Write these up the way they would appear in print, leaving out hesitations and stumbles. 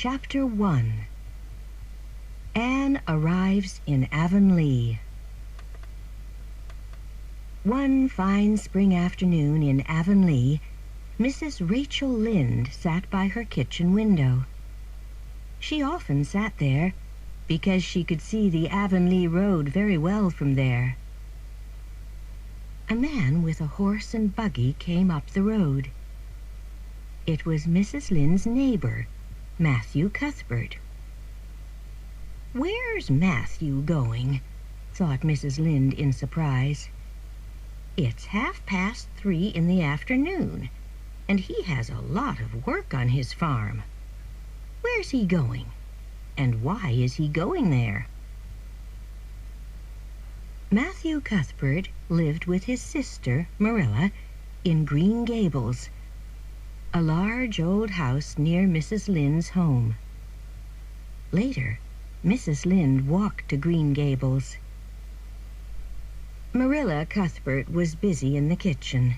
Chapter 1. Anne arrives in Avonlea. One fine spring afternoon in Avonlea, Mrs. Rachel Lynde sat by her kitchen window. She often sat there because she could see the Avonlea road very well from there. A man with a horse and buggy came up the road. It was Mrs. Lynde's neighbor, Matthew Cuthbert. "Where's Matthew going?" thought Mrs. Lynde in surprise. "It's 3:30 in the afternoon, and he has a lot of work on his farm. Where's he going? And why is he going there?" Matthew Cuthbert lived with his sister, Marilla, in Green Gables, a large old house near Mrs. Lynde's home. Later, Mrs. Lynde walked to Green Gables. Marilla Cuthbert was busy in the kitchen.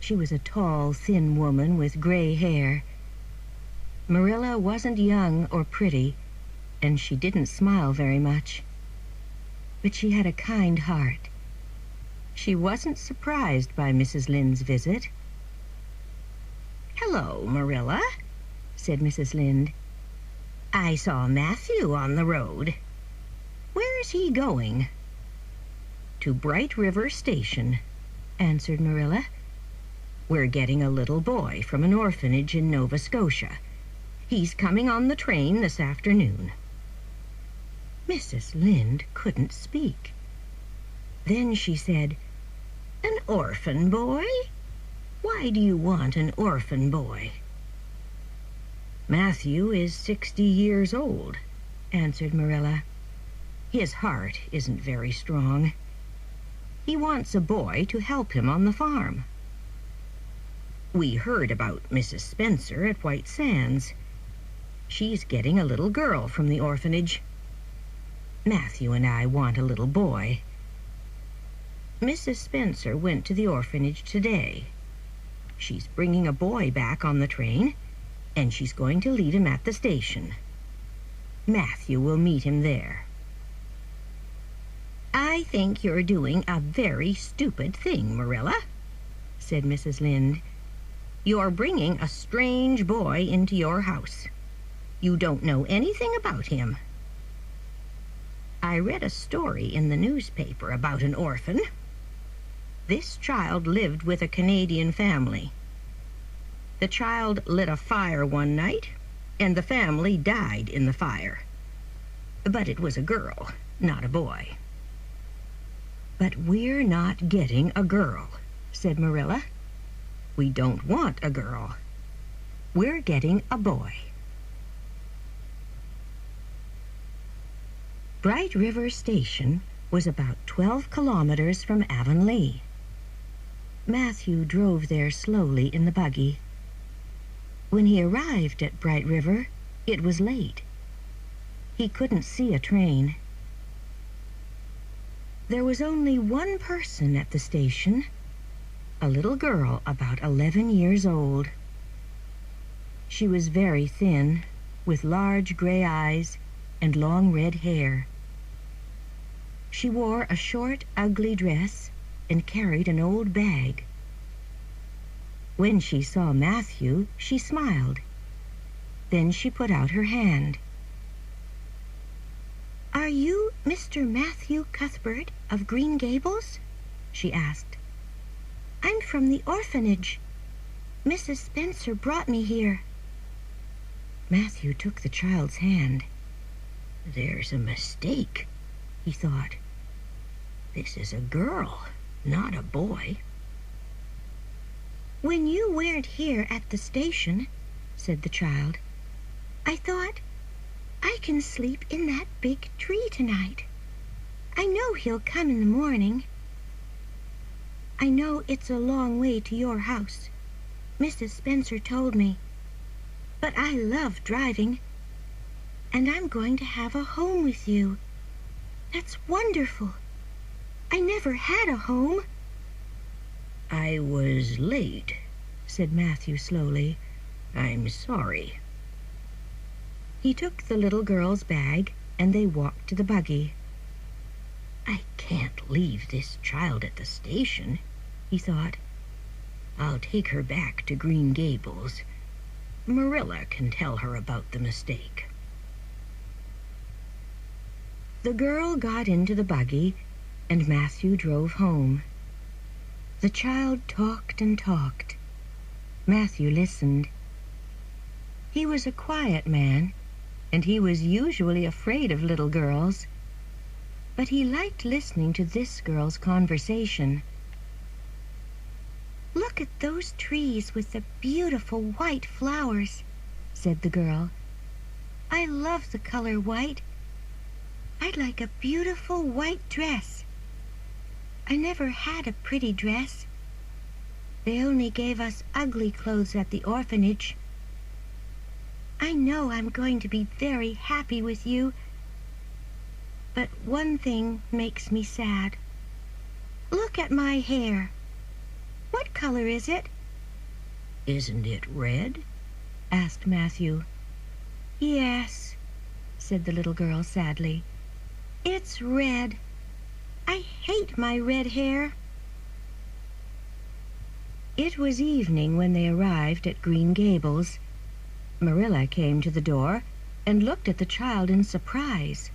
She was a tall, thin woman with gray hair. Marilla wasn't young or pretty, and she didn't smile very much. But she had a kind heart. She wasn't surprised by Mrs. Lynde's visit. "Hello, Marilla," said Mrs. Lynde. "I saw Matthew on the road. Where's he going?" "To Bright River Station," answered Marilla. "We're getting a little boy from an orphanage in Nova Scotia. He's coming on the train this afternoon." Mrs. Lynde couldn't speak. Then she said, "An orphan boy? Why do you want an orphan boy?" "Matthew is 60 years old," answered Marilla. "His heart isn't very strong. He wants a boy to help him on the farm. We heard about Mrs. Spencer at White Sands. She's getting a little girl from the orphanage. Matthew and I want a little boy. Mrs. Spencer went to the orphanage today. She's bringing a boy back on the train, and she's going to leave him at the station. Matthew will meet him there." "I think you're doing a very stupid thing, Marilla," said Mrs. Lynde. "You're bringing a strange boy into your house. You don't know anything about him. I read a story in the newspaper about an orphan. This child lived with a Canadian family. The child lit a fire one night, and the family died in the fire. But it was a girl, not a boy." "But we're not getting a girl," said Marilla. "We don't want a girl. We're getting a boy." Bright River Station was about 12 kilometers from Avonlea. Matthew drove there slowly in the buggy. When he arrived at Bright River, it was late. He couldn't see a train. There was only one person at the station, a little girl about 11 years old. She was very thin, with large gray eyes and long red hair. She wore a short, ugly dress and carried an old bag. When she saw Matthew, she smiled. Then she put out her hand. "Are you Mr. Matthew Cuthbert of Green Gables?" she asked. "I'm from the orphanage. Mrs. Spencer brought me here." Matthew took the child's hand. "There's a mistake," he thought. "This is a girl, not a boy." "When you weren't here at the station," said the child, "I thought, I can sleep in that big tree tonight. I know he'll come in the morning. I know it's a long way to your house. Mrs. Spencer told me. But I love driving. And I'm going to have a home with you. That's wonderful. I never had a home." "I was late," said Matthew slowly. "I'm sorry." He took the little girl's bag, and they walked to the buggy. "I can't leave this child at the station," he thought. "I'll take her back to Green Gables. Marilla can tell her about the mistake." The girl got into the buggy, and Matthew drove home. The child talked and talked. Matthew listened. He was a quiet man, and he was usually afraid of little girls. But he liked listening to this girl's conversation. "Look at those trees with the beautiful white flowers," said the girl. "I love the color white. I'd like a beautiful white dress. I never had a pretty dress. They only gave us ugly clothes at the orphanage. I know I'm going to be very happy with you. But one thing makes me sad. Look at my hair. What color is it?" "Isn't it red?" asked Matthew. "Yes," said the little girl sadly. "It's red. I hate my red hair." It was evening when they arrived at Green Gables. Marilla came to the door and looked at the child in surprise.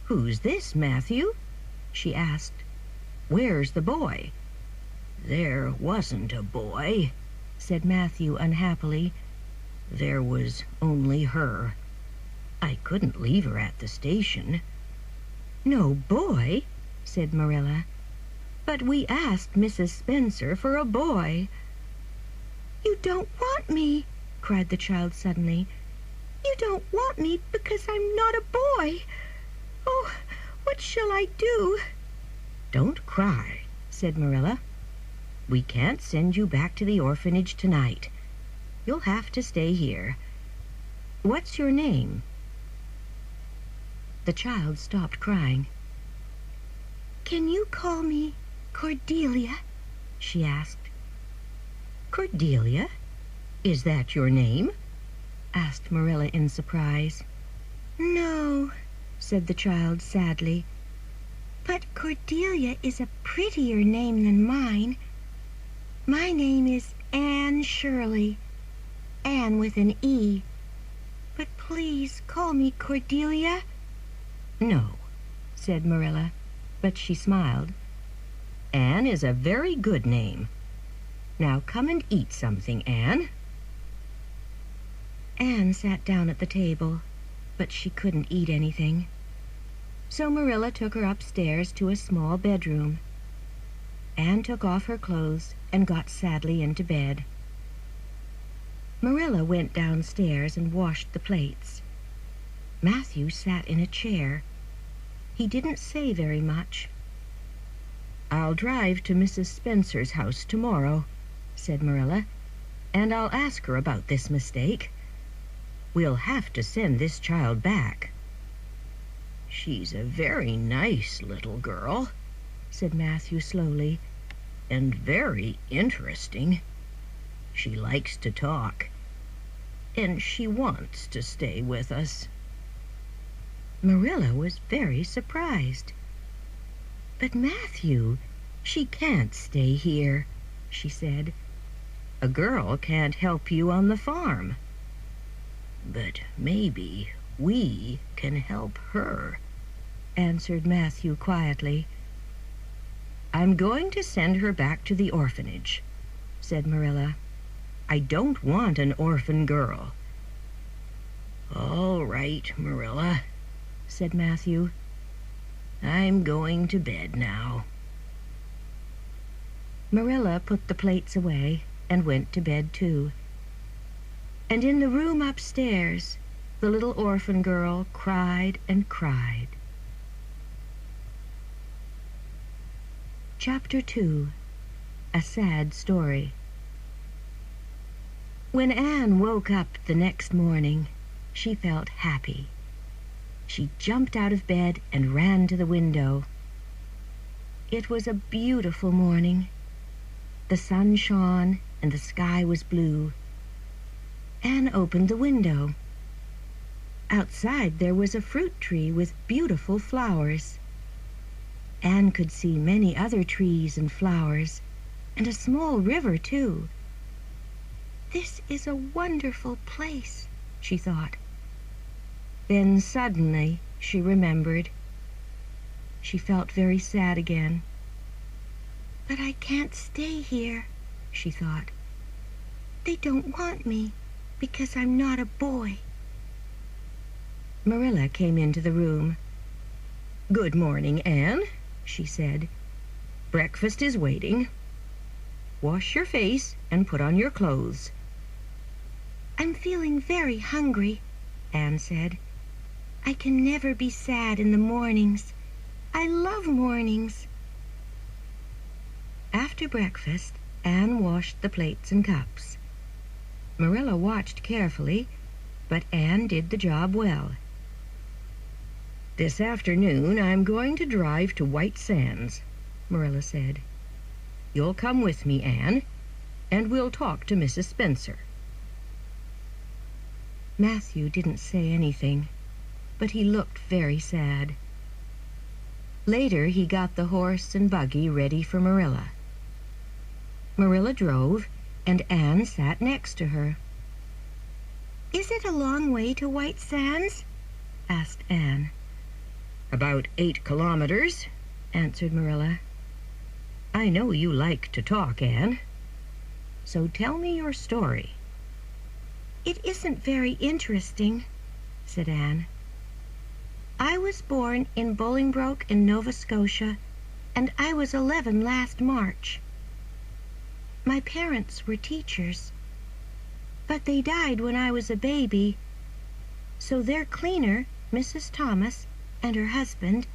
"Who's this, Matthew?" she asked. "Where's the boy?" "There wasn't a boy," said Matthew unhappily. "There was only her. I couldn't leave her at the station." "No boy?" said Marilla. "But we asked Mrs. Spencer for a boy." "You don't want me," cried the child suddenly. "You don't want me because I'm not a boy. Oh, what shall I do?" "Don't cry," said Marilla. "We can't send you back to the orphanage tonight. You'll have to stay here. What's your name?" The child stopped crying. "Can you call me Cordelia?" she asked. "Cordelia? Is that your name?" asked Marilla in surprise. "No," said the child sadly. "But Cordelia is a prettier name than mine. My name is Anne Shirley. Anne with an E. But please call me Cordelia." "No," said Marilla, but she smiled. "Anne is a very good name. Now come and eat something, Anne." Anne sat down at the table, but she couldn't eat anything. So Marilla took her upstairs to a small bedroom. Anne took off her clothes and got sadly into bed. Marilla went downstairs and washed the plates. Matthew sat in a chair. He didn't say very much. "I'll drive to Mrs. Spencer's house tomorrow," said Marilla, "and I'll ask her about this mistake. We'll have to send this child back." "She's a very nice little girl," said Matthew slowly, "and very interesting. She likes to talk, and she wants to stay with us." Marilla was very surprised. "But Matthew, she can't stay here," she said. "A girl can't help you on the farm." "But maybe we can help her," answered Matthew quietly. "I'm going to send her back to the orphanage," said Marilla. "I don't want an orphan girl." "All right, Marilla," said Matthew. "I'm going to bed now." Marilla put the plates away and went to bed too. And in the room upstairs, the little orphan girl cried and cried. Chapter 2. A Sad Story. When Anne woke up the next morning, she felt happy. She jumped out of bed and ran to the window. It was a beautiful morning. The sun shone and the sky was blue. Anne opened the window. Outside there was a fruit tree with beautiful flowers. Anne could see many other trees and flowers, and a small river, too. "This is a wonderful place," she thought. Then suddenly she remembered. She felt very sad again. "But I can't stay here," she thought. "They don't want me because I'm not a boy." Marilla came into the room. "Good morning, Anne," she said. "Breakfast is waiting. Wash your face and put on your clothes." "I'm feeling very hungry," Anne said. "I can never be sad in the mornings. I love mornings." After breakfast, Anne washed the plates and cups. Marilla watched carefully, but Anne did the job well. "This afternoon I'm going to drive to White Sands," Marilla said. "You'll come with me, Anne, and we'll talk to Mrs. Spencer." Matthew didn't say anything, but he looked very sad. Later he got the horse and buggy ready for Marilla. Marilla drove, and Anne sat next to her. "Is it a long way to White Sands?" asked Anne. "About 8 kilometers," answered Marilla. "I know you like to talk, Anne. So tell me your story." "It isn't very interesting," said Anne. "I was born in Bolingbroke in Nova Scotia, and I was 11 last March. My parents were teachers, but they died when I was a baby, so their cleaner, Mrs. Thomas, and her husband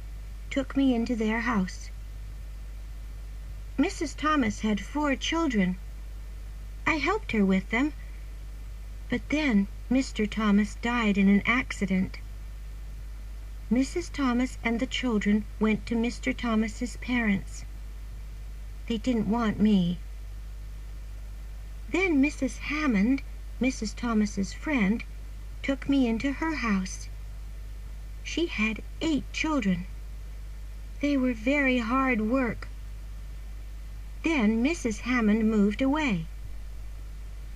took me into their house. Mrs. Thomas had 4 children. I helped her with them, but then Mr. Thomas died in an accident. Mrs. Thomas and the children went to Mr. Thomas's parents. They didn't want me. Then Mrs. Hammond, Mrs. Thomas's friend, took me into her house. She had 8 children. They were very hard work. Then Mrs. Hammond moved away.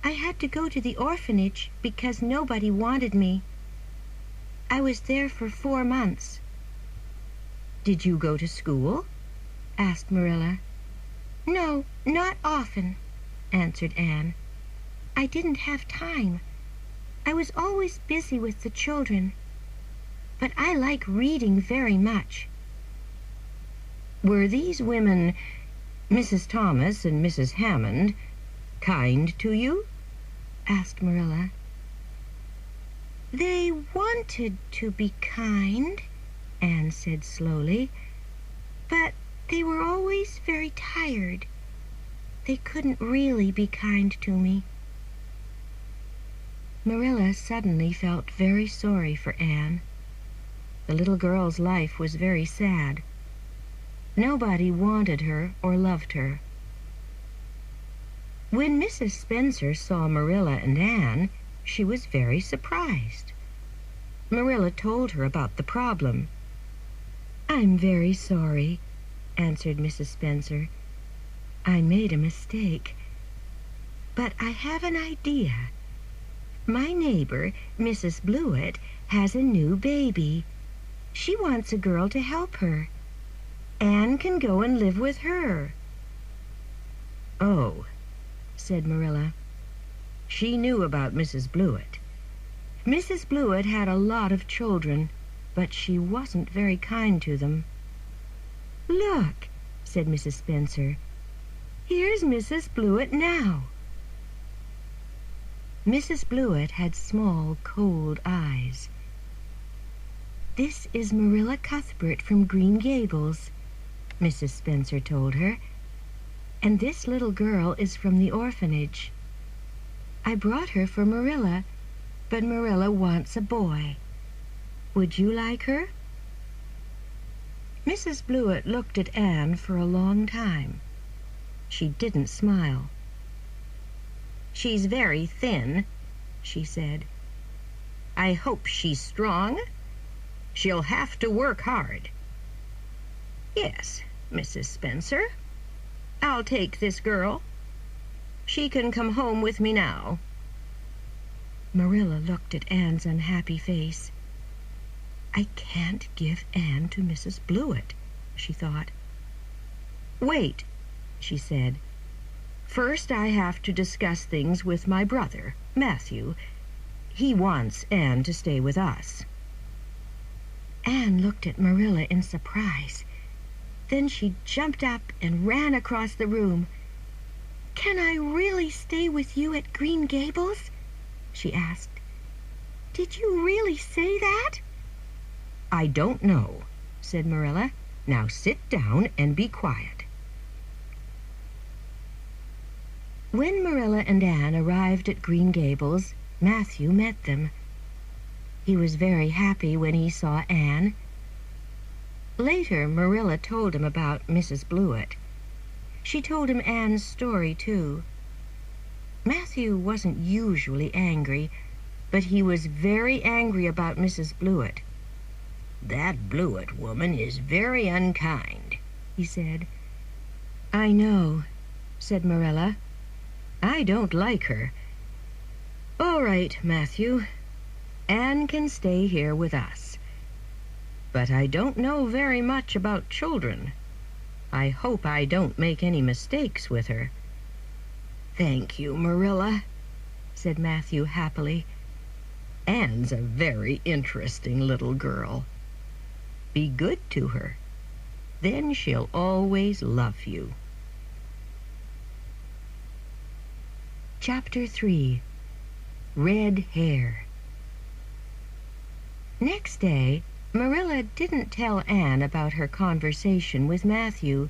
I had to go to the orphanage because nobody wanted me. I was there for 4 months. "Did you go to school?" asked Marilla. "No, not often," answered Anne. "I didn't have time. I was always busy with the children. But I like reading very much." "Were these women, Mrs. Thomas and Mrs. Hammond, kind to you?" asked Marilla. "They wanted to be kind," Anne said slowly, "but they were always very tired. They couldn't really be kind to me." Marilla suddenly felt very sorry for Anne. The little girl's life was very sad. Nobody wanted her or loved her. When Mrs. Spencer saw Marilla and Anne, she was very surprised. Marilla told her about the problem. "I'm very sorry," answered Mrs. Spencer. "I made a mistake. But I have an idea. My neighbor, Mrs. Blewett, has a new baby. She wants a girl to help her. Anne can go and live with her." "Oh," said Marilla. She knew about Mrs. Blewett. Mrs. Blewett had a lot of children, but she wasn't very kind to them. "Look," said Mrs. Spencer. "Here's Mrs. Blewett now." Mrs. Blewett had small, cold eyes. "This is Marilla Cuthbert from Green Gables," Mrs. Spencer told her. "And this little girl is from the orphanage. I brought her for Marilla, but Marilla wants a boy. Would you like her?" Mrs. Blewett looked at Anne for a long time. She didn't smile. "She's very thin," she said. I hope she's strong. She'll have to work hard. Yes, Mrs. Spencer. I'll take this girl. She can come home with me now." Marilla looked at Anne's unhappy face. "I can't give Anne to Mrs. Blewett," she thought. "Wait," she said. "First I have to discuss things with my brother, Matthew. He wants Anne to stay with us." Anne looked at Marilla in surprise. Then she jumped up and ran across the room. "Can I really stay with you at Green Gables?" she asked. "Did you really say that?" "I don't know," said Marilla. "Now sit down and be quiet." When Marilla and Anne arrived at Green Gables, Matthew met them. He was very happy when he saw Anne. Later, Marilla told him about Mrs. Blewett. She told him Anne's story, too. Matthew wasn't usually angry, but he was very angry about Mrs. Blewett. "That Blewett woman is very unkind," he said. "I know," said Marilla. "I don't like her. All right, Matthew. Anne can stay here with us. But I don't know very much about children. I hope I don't make any mistakes with her." "Thank you, Marilla," said Matthew happily. "Anne's a very interesting little girl. Be good to her. Then she'll always love you." Chapter 3. Red Hair. Next day, Marilla didn't tell Anne about her conversation with Matthew.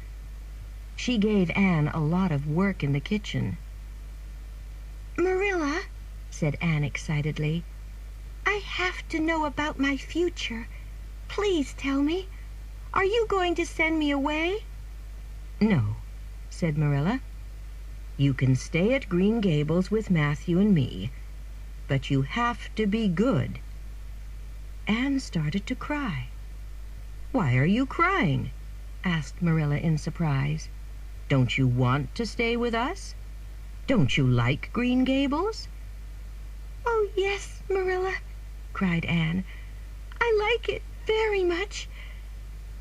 She gave Anne a lot of work in the kitchen. "Marilla," said Anne excitedly, "I have to know about my future. Please tell me. Are you going to send me away?" "No," said Marilla. "You can stay at Green Gables with Matthew and me, but you have to be good." Anne started to cry. "Why are you crying?" asked Marilla in surprise. "Don't you want to stay with us? Don't you like Green Gables?" "Oh, yes, Marilla," cried Anne. "I like it very much.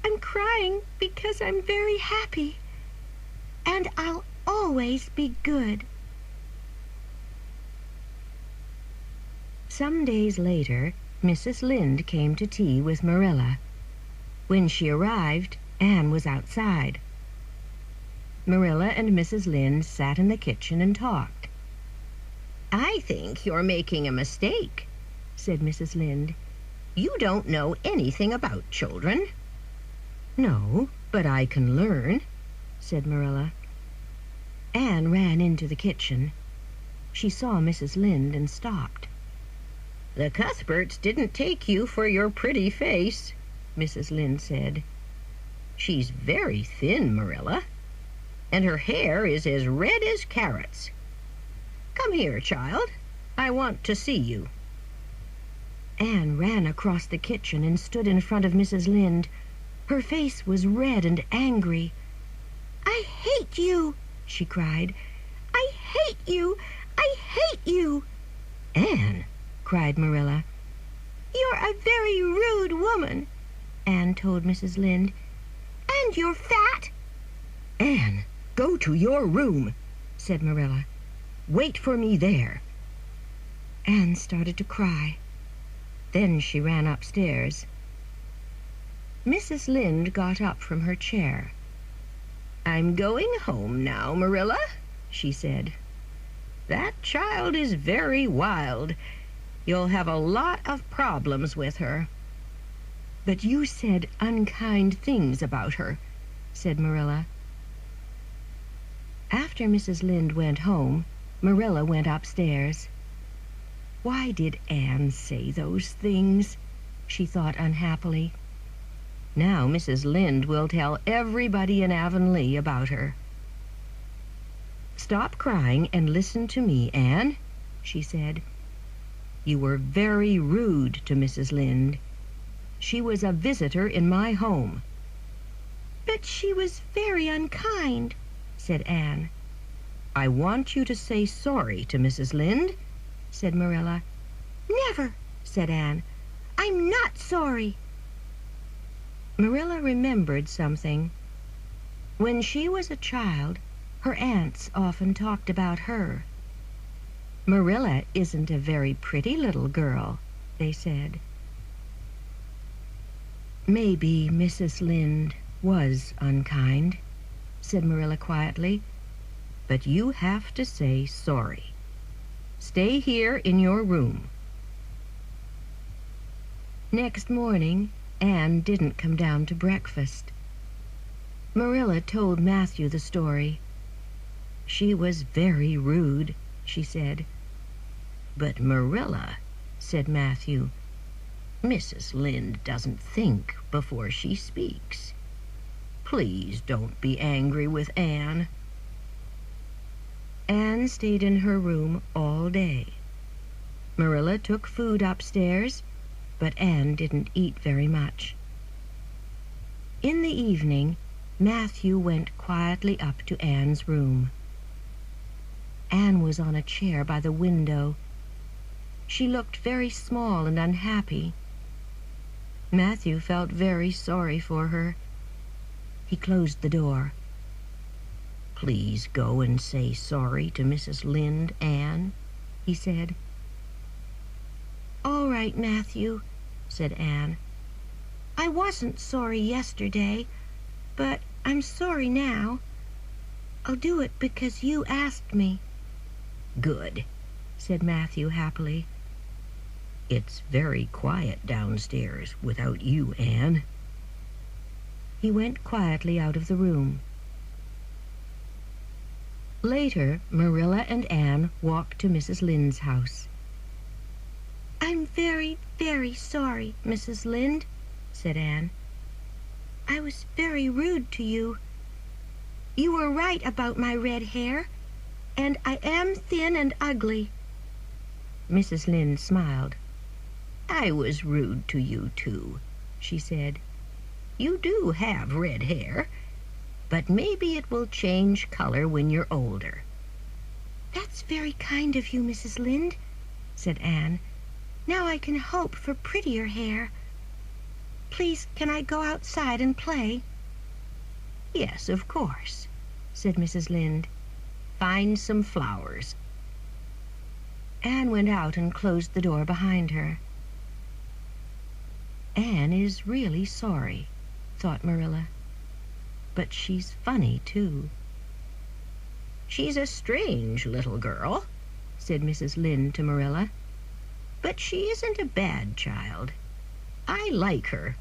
I'm crying because I'm very happy. And I'll always be good." Some days later, Mrs. Lynde came to tea with Marilla. When she arrived, Anne was outside. Marilla and Mrs. Lynde sat in the kitchen and talked. "I think you're making a mistake," said Mrs. Lynde. "You don't know anything about children." "No, but I can learn," said Marilla. Anne ran into the kitchen. She saw Mrs. Lynde and stopped. "The Cuthberts didn't take you for your pretty face," Mrs. Lynde said. "She's very thin, Marilla, and her hair is as red as carrots. Come here, child. I want to see you." Anne ran across the kitchen and stood in front of Mrs. Lynde. Her face was red and angry. "I hate you," she cried. "I hate you! I hate you!" "Anne," cried Marilla. "You're a very rude woman," Anne told Mrs. Lynde. "And you're fat." "Anne, go to your room," said Marilla. "Wait for me there." Anne started to cry. Then she ran upstairs. Mrs. Lynde got up from her chair. "I'm going home now, Marilla," she said. "That child is very wild. You'll have a lot of problems with her." "But you said unkind things about her," said Marilla. After Mrs. Lynde went home, Marilla went upstairs. Why did Anne say those things? She thought unhappily. Now Mrs. Lynde will tell everybody in Avonlea about her. "Stop crying and listen to me, Anne," she said. You were very rude to Mrs. Lynde. She was a visitor in my home." "But she was very unkind," said Anne. "I want you to say sorry to Mrs. Lynde," said Marilla. "Never," said Anne. "I'm not sorry." Marilla remembered something. When she was a child, her aunts often talked about her. "Marilla isn't a very pretty little girl," they said. "Maybe Mrs. Lynde was unkind," said Marilla quietly, "but you have to say sorry. Stay here in your room." Next morning, Anne didn't come down to breakfast. Marilla told Matthew the story. "She was very rude," she said. "But Marilla," said Matthew, "Mrs. Lynde doesn't think before she speaks. Please don't be angry with Anne." Anne stayed in her room all day. Marilla took food upstairs, but Anne didn't eat very much. In the evening, Matthew went quietly up to Anne's room. Anne was on a chair by the window. She looked very small and unhappy. Matthew felt very sorry for her. He closed the door. "Please go and say sorry to Mrs. Lynde, Anne," he said. "All right, Matthew," said Anne. "I wasn't sorry yesterday, but I'm sorry now. I'll do it because you asked me." "Good," said Matthew happily. "It's very quiet downstairs without you, Anne." He went quietly out of the room. Later, Marilla and Anne walked to Mrs. Lynde's house. "I'm very, very sorry, Mrs. Lynde," said Anne. "I was very rude to you. You were right about my red hair, and I am thin and ugly." Mrs. Lynde smiled. "I was rude to you, too," she said. "You do have red hair, but maybe it will change color when you're older." "That's very kind of you, Mrs. Lynde," said Anne. "Now I can hope for prettier hair. Please, can I go outside and play?" "Yes, of course," said Mrs. Lynde. "Find some flowers." Anne went out and closed the door behind her. Anne is really sorry, thought Marilla. But she's funny, too. "She's a strange little girl," said Mrs. Lynde to Marilla. "But she isn't a bad child. I like her."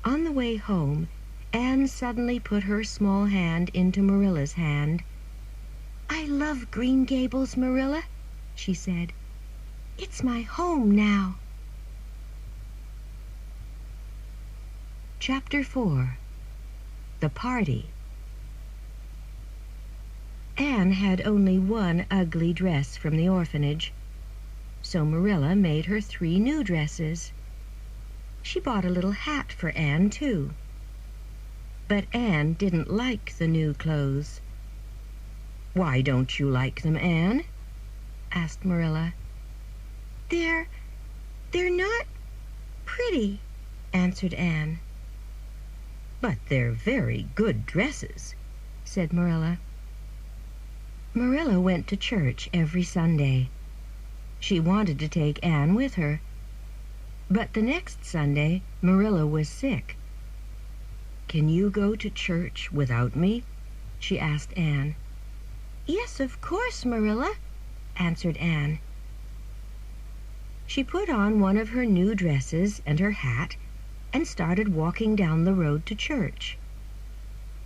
On the way home, Anne suddenly put her small hand into Marilla's hand. "I love Green Gables, Marilla," she said. "It's my home now." Chapter 4. The Party. Anne had only one ugly dress from the orphanage, so Marilla made her 3 new dresses. She bought a little hat for Anne, too. But Anne didn't like the new clothes. "Why don't you like them, Anne?" asked Marilla. They're not pretty," answered Anne. "But they're very good dresses," said Marilla. Marilla went to church every Sunday. She wanted to take Anne with her. But the next Sunday, Marilla was sick. "Can you go to church without me?" she asked Anne. "Yes, of course, Marilla," answered Anne. She put on one of her new dresses and her hat and started walking down the road to church.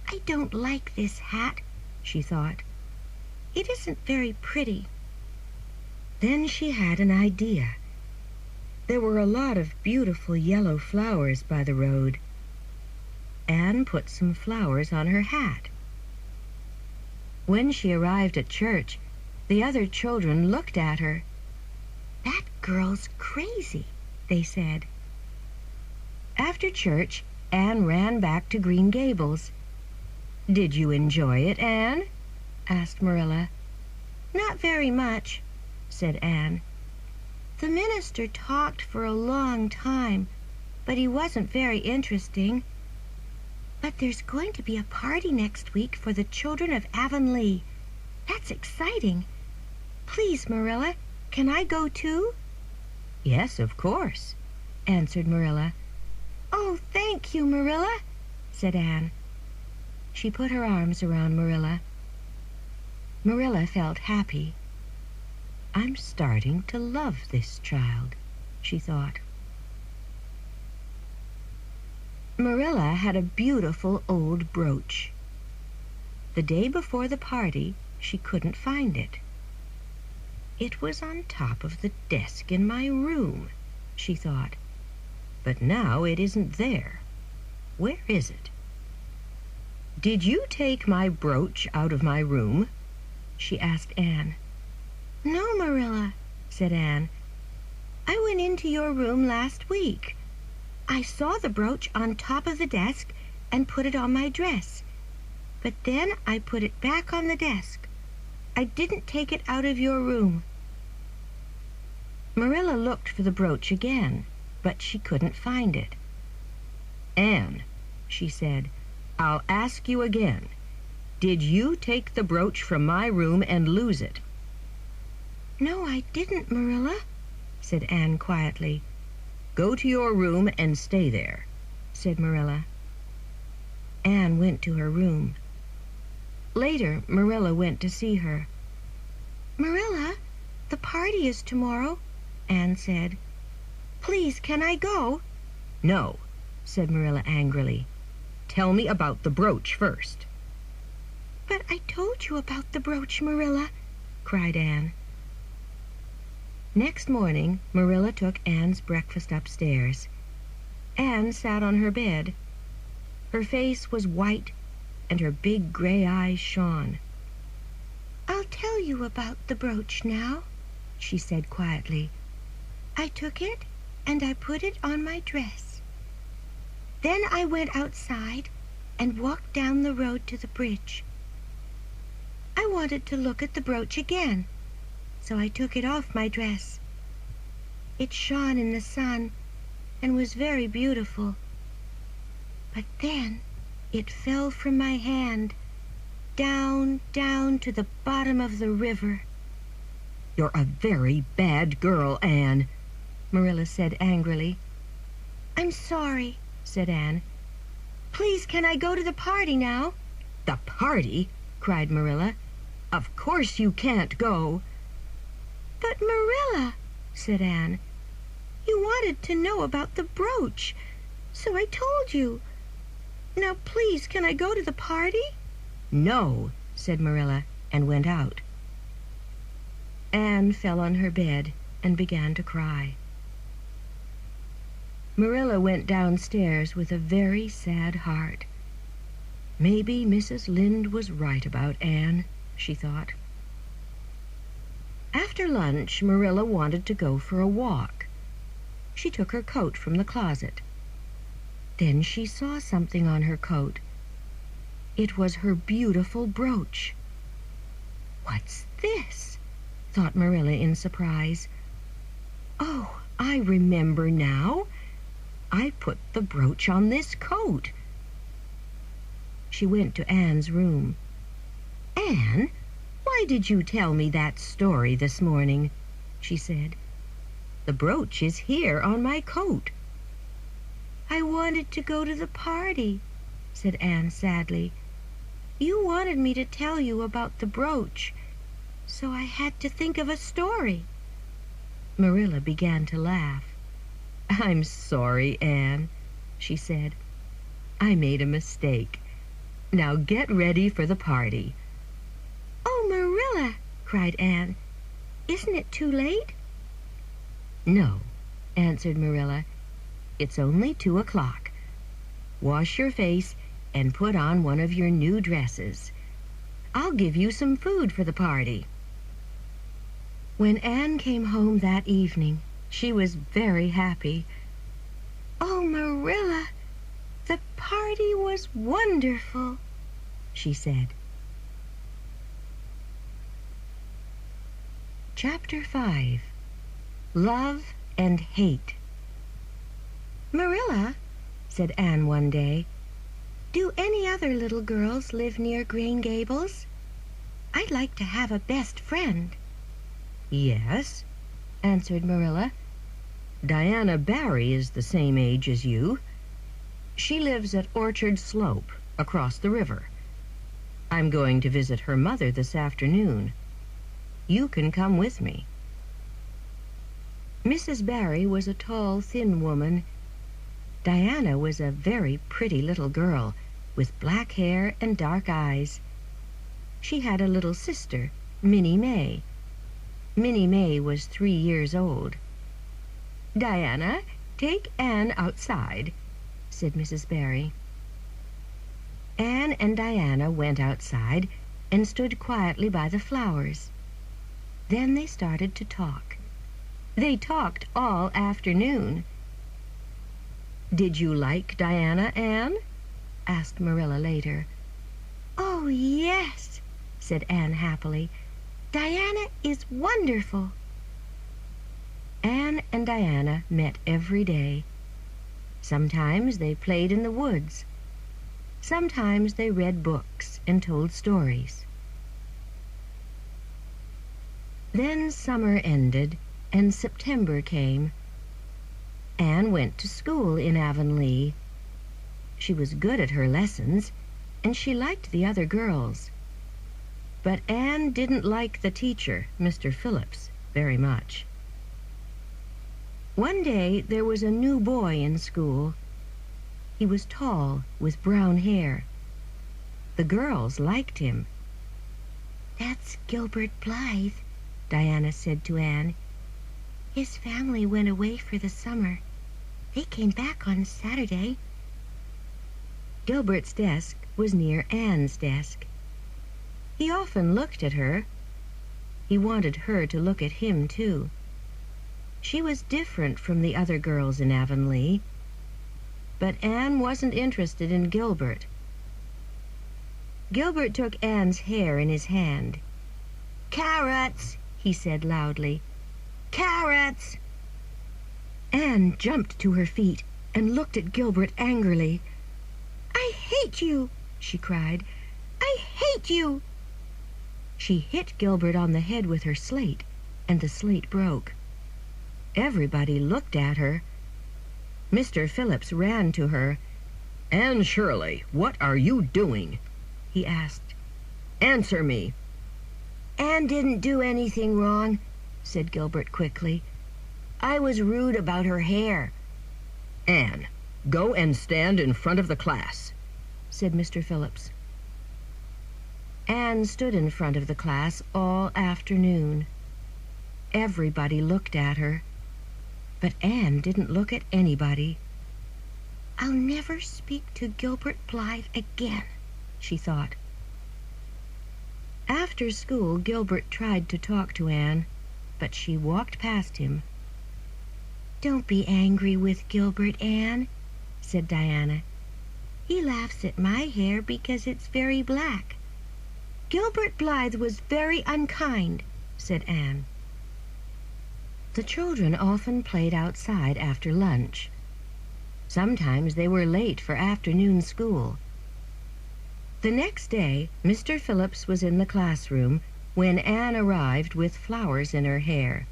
"I don't like this hat," she thought. "It isn't very pretty." Then she had an idea. There were a lot of beautiful yellow flowers by the road. Anne put some flowers on her hat. When she arrived at church, the other children looked at her "That girl's crazy," they said. After church, Anne ran back to Green Gables. "Did you enjoy it, Anne?" asked Marilla. "Not very much," said Anne. "The minister talked for a long time, but he wasn't very interesting. But there's going to be a party next week for the children of Avonlea. That's exciting. Please, Marilla, can I go too?" "Yes, of course," answered Marilla. "Oh, thank you, Marilla," said Anne. She put her arms around Marilla. Marilla felt happy. "I'm starting to love this child," she thought. Marilla had a beautiful old brooch. The day before the party, she couldn't find it. "It was on top of the desk in my room," she thought. "But now it isn't there. Where is it?" "Did you take my brooch out of my room?" she asked Anne. "No, Marilla," said Anne. "I went into your room last week. I saw the brooch on top of the desk and put it on my dress. But then I put it back on the desk. I didn't take it out of your room." Marilla looked for the brooch again, but she couldn't find it. "Anne," she said, "I'll ask you again. Did you take the brooch from my room and lose it?" "No, I didn't, Marilla," said Anne quietly. "Go to your room and stay there," said Marilla. Anne went to her room. Later, Marilla went to see her. "Marilla, the party is tomorrow," Anne said. "Please, can I go?" "No," said Marilla angrily. "Tell me about the brooch first." "But I told you about the brooch, Marilla," cried Anne. Next morning, Marilla took Anne's breakfast upstairs. Anne sat on her bed. Her face was white, and her big gray eyes shone. "I'll tell you about the brooch now," she said quietly. "I took it and I put it on my dress. Then I went outside and walked down the road to the bridge. I wanted to look at the brooch again, so I took it off my dress. It shone in the sun and was very beautiful. But then it fell from my hand, down, down to the bottom of the river." "You're a very bad girl, Anne," Marilla said angrily. "I'm sorry," said Anne. "Please, can I go to the party now?" "The party?" cried Marilla. "Of course you can't go." "But Marilla," said Anne, "you wanted to know about the brooch, so I told you. Now please, can I go to the party?" "No," said Marilla, and went out. Anne fell on her bed and began to cry. Marilla went downstairs with a very sad heart. Maybe Mrs. Lynde was right about Anne, she thought. After lunch, Marilla wanted to go for a walk. She took her coat from the closet. Then she saw something on her coat. It was her beautiful brooch. "What's this?" thought Marilla in surprise. "Oh, I remember now. I put the brooch on this coat." She went to Anne's room. "Anne, why did you tell me that story this morning?" she said. "The brooch is here on my coat." "I wanted to go to the party," said Anne sadly. "You wanted me to tell you about the brooch, so I had to think of a story." Marilla began to laugh. "I'm sorry, Anne," she said. "I made a mistake. Now get ready for the party." "Oh, Marilla," cried Anne, "isn't it too late?" "No," answered Marilla. "It's only 2:00. Wash your face and put on one of your new dresses. I'll give you some food for the party." When Anne came home that evening, she was very happy. "Oh, Marilla, the party was wonderful," she said. Chapter 5. Love and Hate. "Marilla," said Anne one day, "do any other little girls live near Green Gables? I'd like to have a best friend." "Yes," answered Marilla. "Diana Barry is the same age as you. She lives at Orchard Slope, across the river. I'm going to visit her mother this afternoon. You can come with me." Mrs. Barry was a tall, thin woman. Diana was a very pretty little girl, with black hair and dark eyes. She had a little sister, Minnie May. Minnie May was 3 years old. "Diana, take Anne outside," said Mrs. Barry. Anne and Diana went outside and stood quietly by the flowers. Then they started to talk. They talked all afternoon. "Did you like Diana, Anne?" asked Marilla later. "Oh, yes," said Anne happily. "Diana is wonderful." Anne and Diana met every day. Sometimes they played in the woods. Sometimes they read books and told stories. Then summer ended and September came. Anne went to school in Avonlea. She was good at her lessons, and she liked the other girls. But Anne didn't like the teacher, Mr. Phillips, very much. One day there was a new boy in school. He was tall, with brown hair. The girls liked him. "That's Gilbert Blythe," Diana said to Anne. "His family went away for the summer. They came back on Saturday." Gilbert's desk was near Anne's desk. He often looked at her. He wanted her to look at him, too. She was different from the other girls in Avonlea, but Anne wasn't interested in Gilbert. Gilbert took Anne's hair in his hand. "Carrots," he said loudly. "Carrots!" Anne jumped to her feet and looked at Gilbert angrily. "I hate you!" she cried. "I hate you!" She hit Gilbert on the head with her slate, and the slate broke. Everybody looked at her. Mr. Phillips ran to her. "Anne Shirley, what are you doing?" he asked. "Answer me." "Anne didn't do anything wrong," said Gilbert quickly. "I was rude about her hair." "Anne, go and stand in front of the class," said Mr. Phillips. Anne stood in front of the class all afternoon. Everybody looked at her, but Anne didn't look at anybody. "I'll never speak to Gilbert Blythe again," she thought. After school, Gilbert tried to talk to Anne, but she walked past him. "Don't be angry with Gilbert, Anne," said Diana. "He laughs at my hair because it's very black." "Gilbert Blythe was very unkind," said Anne. The children often played outside after lunch. Sometimes they were late for afternoon school. The next day, Mr. Phillips was in the classroom when Anne arrived with flowers in her hair.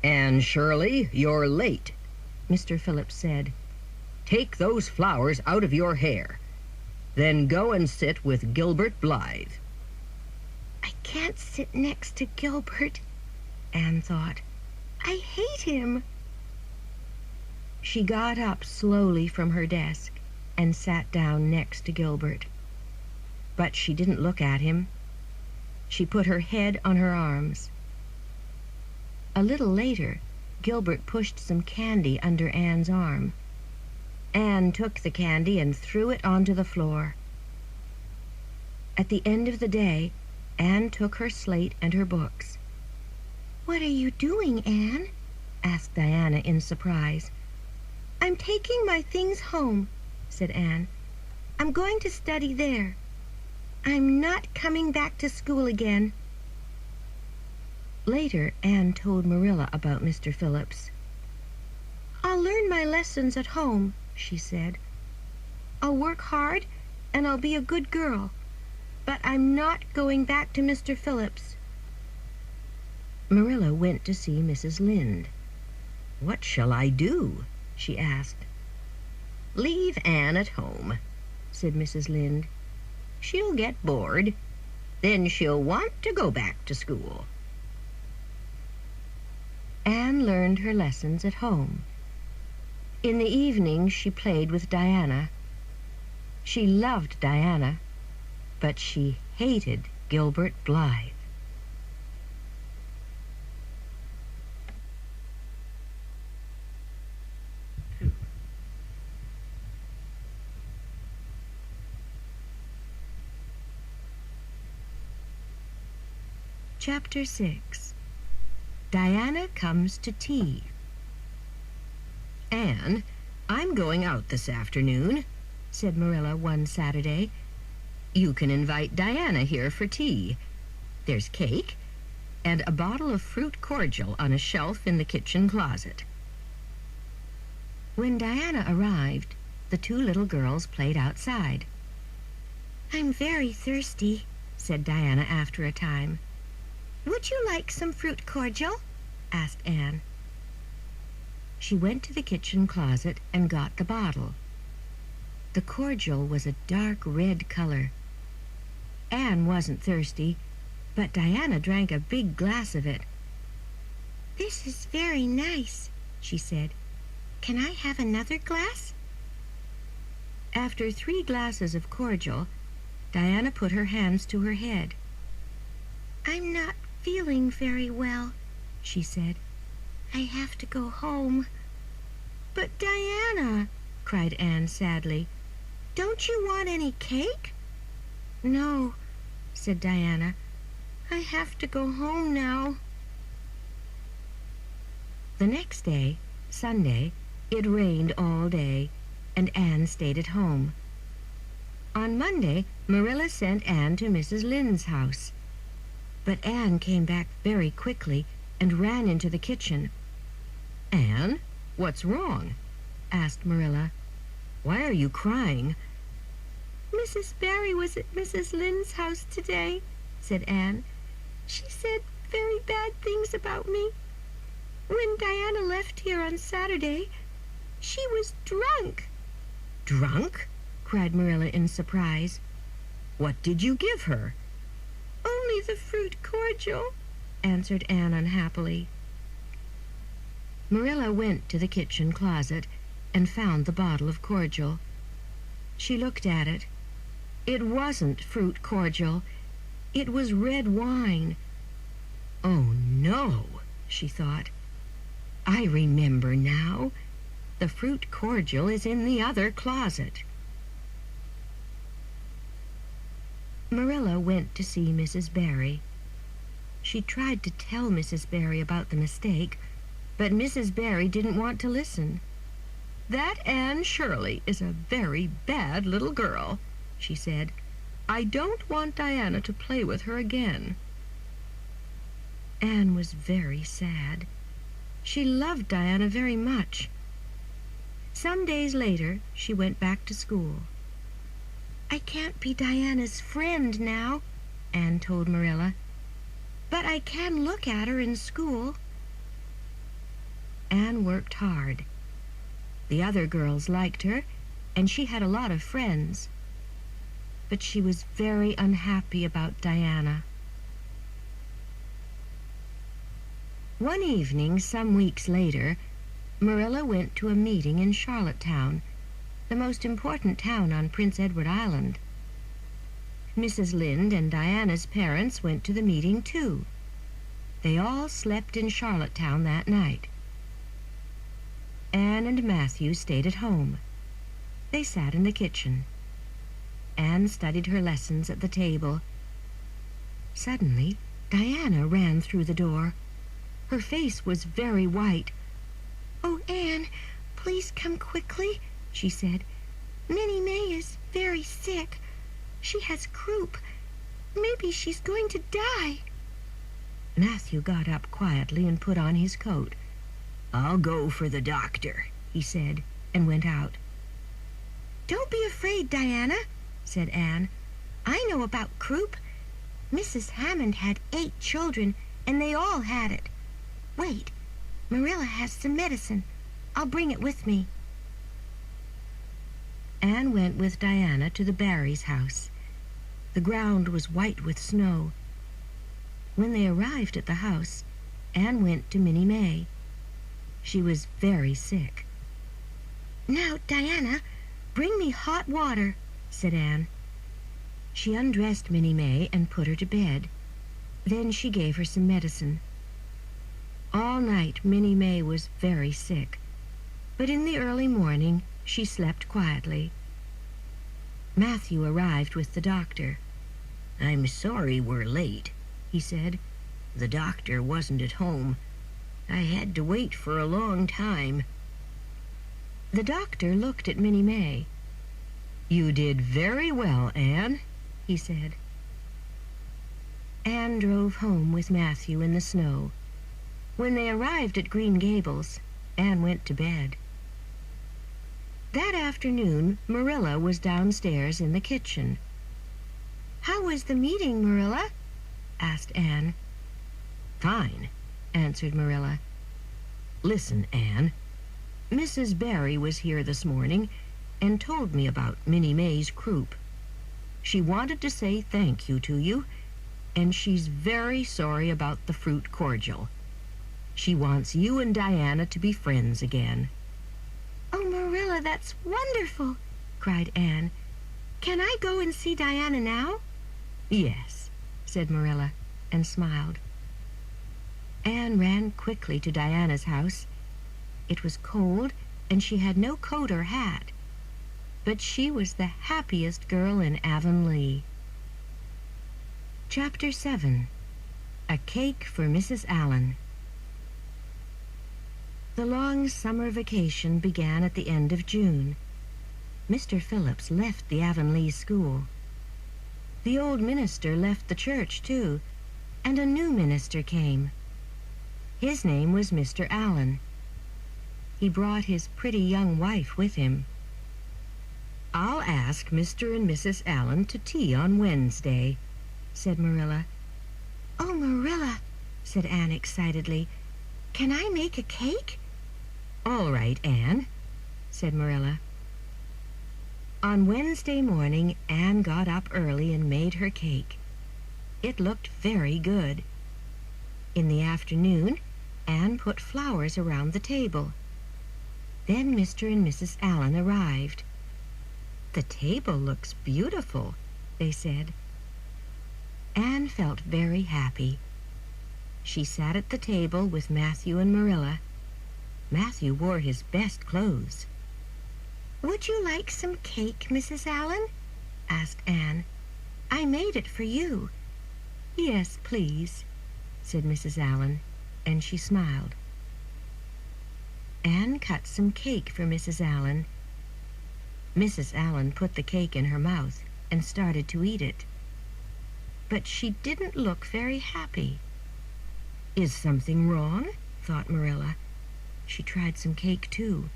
"Anne Shirley, you're late," Mr. Phillips said. "Take those flowers out of your hair. Then go and sit with Gilbert Blythe." "I can't sit next to Gilbert," Anne thought. "I hate him." She got up slowly from her desk and sat down next to Gilbert. But she didn't look at him. She put her head on her arms. A little later, Gilbert pushed some candy under Anne's arm. Anne took the candy and threw it onto the floor. At the end of the day, Anne took her slate and her books. "What are you doing, Anne?" asked Diana in surprise. "I'm taking my things home," said Anne. "I'm going to study there. I'm not coming back to school again." Later, Anne told Marilla about Mr. Phillips. "I'll learn my lessons at home," she said. "I'll work hard and I'll be a good girl. But I'm not going back to Mr. Phillips." Marilla went to see Mrs. Lynde. "What shall I do?" she asked. "Leave Anne at home," said Mrs. Lynde. "She'll get bored. Then she'll want to go back to school." Anne learned her lessons at home. In the evening she played with Diana. She loved Diana, but she hated Gilbert Blythe. Chapter 6. Diana Comes to Tea. "Anne, I'm going out this afternoon," said Marilla one Saturday. "You can invite Diana here for tea. There's cake and a bottle of fruit cordial on a shelf in the kitchen closet." When Diana arrived, the two little girls played outside. "I'm very thirsty," said Diana after a time. "Would you like some fruit cordial?" asked Anne. She went to the kitchen closet and got the bottle. The cordial was a dark red color. Anne wasn't thirsty, but Diana drank a big glass of it. "This is very nice," she said. "Can I have another glass?" After 3 glasses of cordial, Diana put her hands to her head. "I'm not feeling very well," she said. "I have to go home." "But Diana," cried Anne sadly, "don't you want any cake?" "No," said Diana. "I have to go home now." The next day, Sunday, it rained all day, and Anne stayed at home. On Monday, Marilla sent Anne to Mrs. Lynde's house. But Anne came back very quickly and ran into the kitchen. "Anne, what's wrong?" asked Marilla. "Why are you crying?" "Mrs. Barry was at Mrs. Lynde's house today," said Anne. "She said very bad things about me. When Diana left here on Saturday, she was drunk." "Drunk?" cried Marilla in surprise. "What did you give her?" "Only the fruit cordial," answered Anne unhappily. Marilla went to the kitchen closet and found the bottle of cordial. She looked at it. It wasn't fruit cordial. It was red wine. "Oh, no," she thought. "I remember now. The fruit cordial is in the other closet." Marilla went to see Mrs. Barry. She tried to tell Mrs. Barry about the mistake, but Mrs. Barry didn't want to listen. "That Anne Shirley is a very bad little girl," she said. "I don't want Diana to play with her again." Anne was very sad. She loved Diana very much. Some days later, she went back to school. "I can't be Diana's friend now," Anne told Marilla. "But I can look at her in school." Anne worked hard. The other girls liked her, and she had a lot of friends. But she was very unhappy about Diana. One evening, some weeks later, Marilla went to a meeting in Charlottetown, the most important town on Prince Edward Island. Mrs. Lynde and Diana's parents went to the meeting too. They all slept in Charlottetown that night. Anne and Matthew stayed at home. They sat in the kitchen. Anne studied her lessons at the table. Suddenly, Diana ran through the door. Her face was very white. "Oh, Anne, please come quickly," she said. "Minnie May is very sick. She has croup. Maybe she's going to die." Matthew got up quietly and put on his coat. "I'll go for the doctor," he said, and went out. "Don't be afraid, Diana," said Anne. "I know about croup. Mrs. Hammond had 8 children, and they all had it. Wait, Marilla has some medicine. I'll bring it with me." Anne went with Diana to the Barrys' house. The ground was white with snow. When they arrived at the house, Anne went to Minnie May. She was very sick. "Now, Diana, bring me hot water," said Anne. She undressed Minnie May and put her to bed. Then she gave her some medicine. All night Minnie May was very sick, but in the early morning she slept quietly. Matthew arrived with the doctor. "I'm sorry we're late," he said. "The doctor wasn't at home. I had to wait for a long time." The doctor looked at Minnie May. "You did very well, Anne," he said. Anne drove home with Matthew in the snow. When they arrived at Green Gables, Anne went to bed. That afternoon, Marilla was downstairs in the kitchen. "How was the meeting, Marilla?" asked Anne. "Fine," answered Marilla. "Listen, Anne. Mrs. Barry was here this morning and told me about Minnie May's croup. She wanted to say thank you to you, and she's very sorry about the fruit cordial. She wants you and Diana to be friends again." "Oh, Marilla, that's wonderful," cried Anne. "Can I go and see Diana now?" "Yes," said Marilla, and smiled. Anne ran quickly to Diana's house. It was cold, and she had no coat or hat. But she was the happiest girl in Avonlea. Chapter 7. A Cake for Mrs. Allan. The long summer vacation began at the end of June. Mr. Phillips left the Avonlea school. The old minister left the church, too, and a new minister came. His name was Mr. Allan. He brought his pretty young wife with him. "I'll ask Mr. and Mrs. Allan to tea on Wednesday," said Marilla. "Oh, Marilla," said Anne excitedly, "can I make a cake?" "All right, Anne," said Marilla. On Wednesday morning, Anne got up early and made her cake. It looked very good. In the afternoon, Anne put flowers around the table. Then Mr. and Mrs. Allan arrived. "The table looks beautiful," they said. Anne felt very happy. She sat at the table with Matthew and Marilla. Matthew wore his best clothes. "Would you like some cake, Mrs. Allan?" asked Anne. "I made it for you." "Yes, please," said Mrs. Allan, and she smiled. Anne cut some cake for Mrs. Allan. Mrs. Allan put the cake in her mouth and started to eat it. But she didn't look very happy. "Is something wrong?" thought Marilla. She tried some cake, too.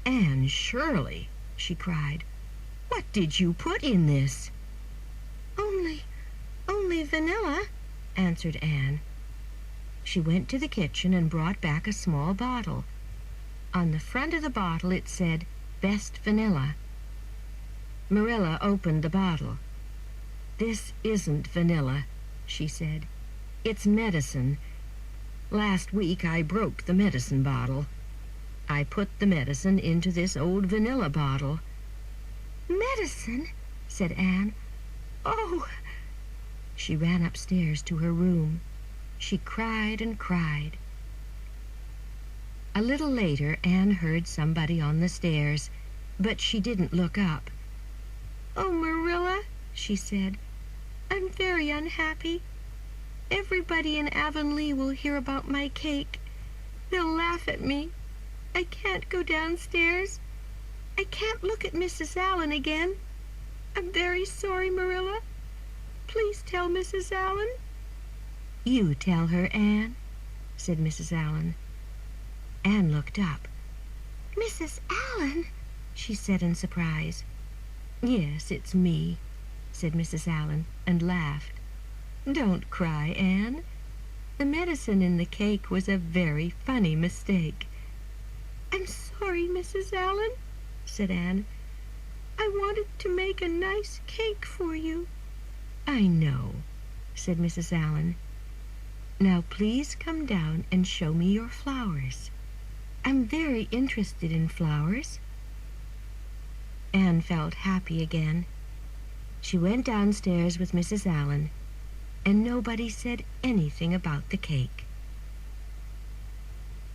"Anne Shirley," she cried, "what did you put in this?" Only vanilla," answered Anne. She went to the kitchen and brought back a small bottle. On the front of the bottle it said, "Best Vanilla." Marilla opened the bottle. "This isn't vanilla," she said. "It's medicine. Last week I broke the medicine bottle. I put the medicine into this old vanilla bottle." "Medicine?" said Anne. "Oh!" She ran upstairs to her room. She cried and cried. A little later, Anne heard somebody on the stairs, but she didn't look up. "Oh, Marilla," she said, "I'm very unhappy." Everybody in Avonlea will hear about my cake. They'll laugh at me. I can't go downstairs. I can't look at Mrs. Allan again. I'm very sorry, Marilla. Please tell Mrs. Allan." "You tell her, Anne," said Mrs. Allan. Anne looked up. "Mrs. Allan?" she said in surprise. "Yes, it's me," said Mrs. Allan, and laughed. "Don't cry, Anne. The medicine in the cake was a very funny mistake." "I'm sorry, Mrs. Allan," said Anne. "I wanted to make a nice cake for you." "I know," said Mrs. Allan. "Now please come down and show me your flowers. I'm very interested in flowers." Anne felt happy again. She went downstairs with Mrs. Allan, and nobody said anything about the cake.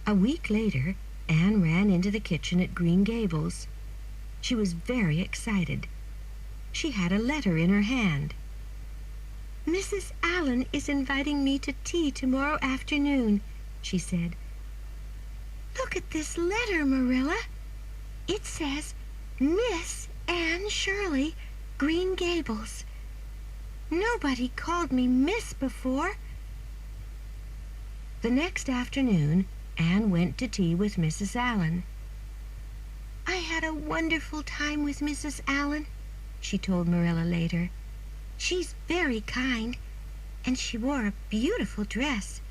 A week later, Anne ran into the kitchen at Green Gables. She was very excited. She had a letter in her hand. "Mrs. Allan is inviting me to tea tomorrow afternoon," she said. "Look at this letter, Marilla. It says, 'Miss Anne Shirley, Green Gables.' Nobody called me Miss before." The next afternoon, Anne went to tea with Mrs. Allan. "I had a wonderful time with Mrs. Allan," she told Marilla later. "She's very kind, and she wore a beautiful dress.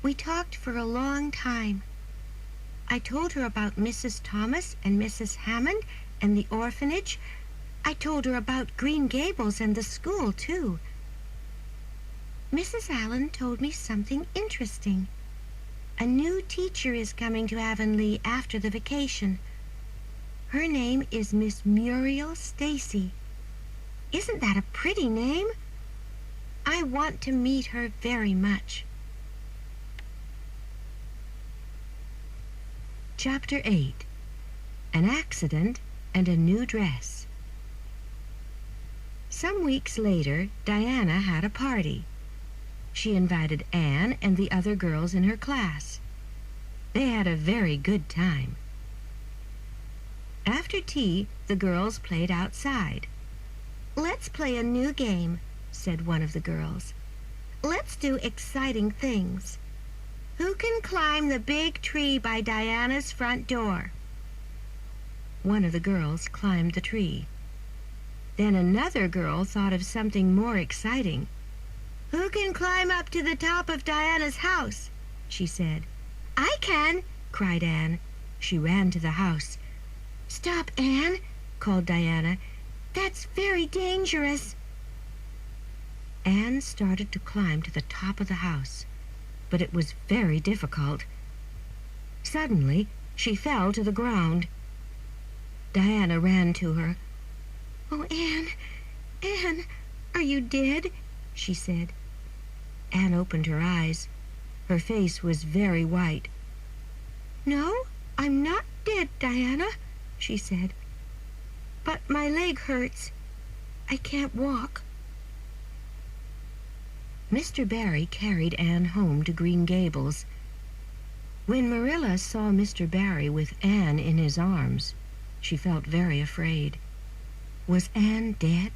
We talked for a long time. I told her about Mrs. Thomas and Mrs. Hammond and the orphanage. I told her about Green Gables and the school, too. Mrs. Allan told me something interesting. A new teacher is coming to Avonlea after the vacation. Her name is Miss Muriel Stacy. Isn't that a pretty name? I want to meet her very much." Chapter 8. An Accident and a New Dress. Some weeks later, Diana had a party. She invited Anne and the other girls in her class. They had a very good time. After tea, the girls played outside. "Let's play a new game," said one of the girls. "Let's do exciting things. Who can climb the big tree by Diana's front door?" One of the girls climbed the tree. Then another girl thought of something more exciting. "Who can climb up to the top of Diana's house?" she said. "I can," cried Anne. She ran to the house. "Stop, Anne," called Diana. "That's very dangerous." Anne started to climb to the top of the house, but it was very difficult. Suddenly, she fell to the ground. Diana ran to her. "Oh, Anne, are you dead?" she said. Anne opened her eyes. Her face was very white. "No, I'm not dead, Diana," she said. "But my leg hurts. I can't walk." Mr. Barry carried Anne home to Green Gables. When Marilla saw Mr. Barry with Anne in his arms, she felt very afraid. Was Anne dead?